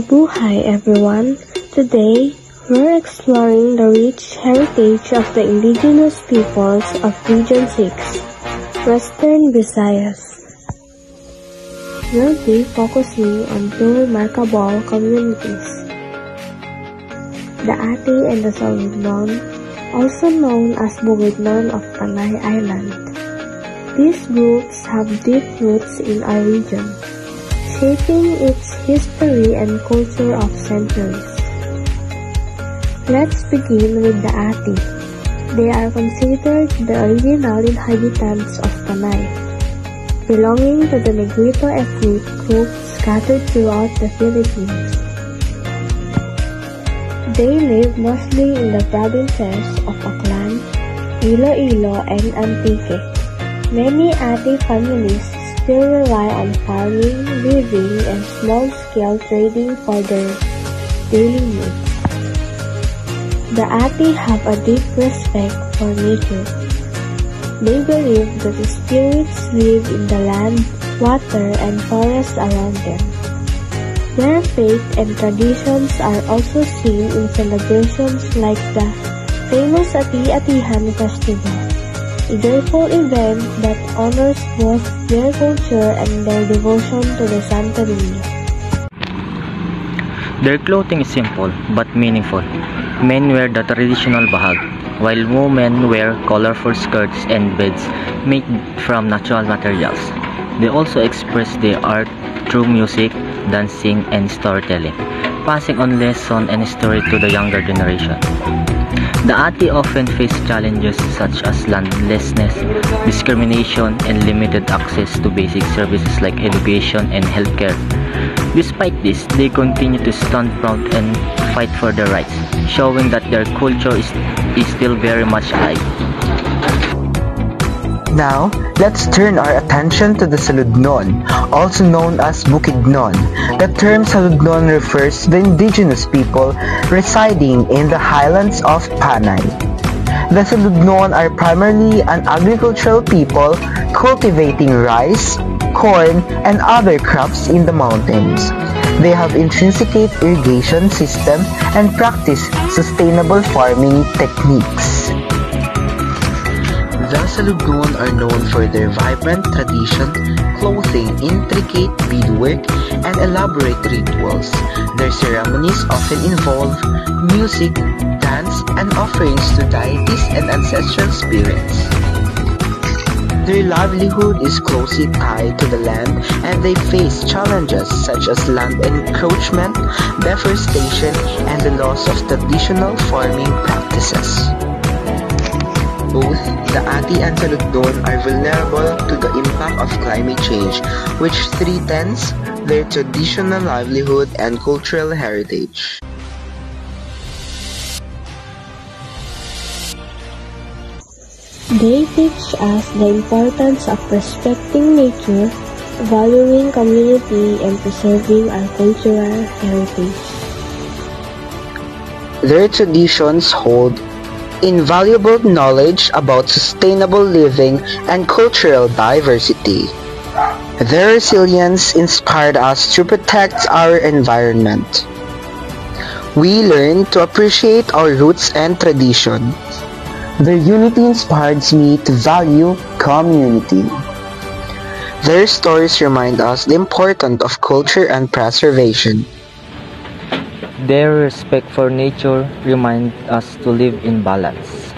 Mabuhay everyone! Today, we're exploring the rich heritage of the indigenous peoples of Region 6, Western Visayas. We'll be focusing on two remarkable communities, the Ati and the Saludnon, also known as Bukidnon of Panay Island. These groups have deep roots in our region, shaping its history and culture of centuries. Let's begin with the Ati. They are considered the original inhabitants of Panay, belonging to the Negrito ethnic group scattered throughout the Philippines. They live mostly in the provinces of Aklan, Iloilo, and Antique. Many Ati families still rely on farming, weaving, and small-scale trading for their daily needs. The Ati have a deep respect for nature. They believe that the spirits live in the land, water, and forest around them. Their faith and traditions are also seen in celebrations like the famous Ati-Atihan Festival, a joyful event that honors both their culture and their devotion to the Santo Niño. Their clothing is simple but meaningful. Men wear the traditional bahag, while women wear colorful skirts and beads made from natural materials. They also express their art through music, dancing, and storytelling, passing on lessons and story to the younger generation. The Ati often face challenges such as landlessness, discrimination, and limited access to basic services like education and healthcare. Despite this, they continue to stand proud and fight for their rights, showing that their culture is still very much alive. Now, let's turn our attention to the Saludnon, also known as Bukidnon. The term Saludnon refers to the indigenous people residing in the highlands of Panay. The Saludnon are primarily an agricultural people cultivating rice, corn, and other crops in the mountains. They have intrinsicate irrigation system and practice sustainable farming techniques. The Saludnon are known for their vibrant tradition, clothing, intricate beadwork, and elaborate rituals. Their ceremonies often involve music, dance, and offerings to deities and ancestral spirits. Their livelihood is closely tied to the land, and they face challenges such as land encroachment, deforestation, and the loss of traditional farming practices. Both the Ati and Saludnon are vulnerable to the impact of climate change, which threatens their traditional livelihood and cultural heritage. They teach us the importance of respecting nature, valuing community, and preserving our cultural heritage. Their traditions hold invaluable knowledge about sustainable living and cultural diversity. Their resilience inspired us to protect our environment. We learn to appreciate our roots and traditions. Their unity inspires me to value community. Their stories remind us the importance of culture and preservation. Their respect for nature reminds us to live in balance.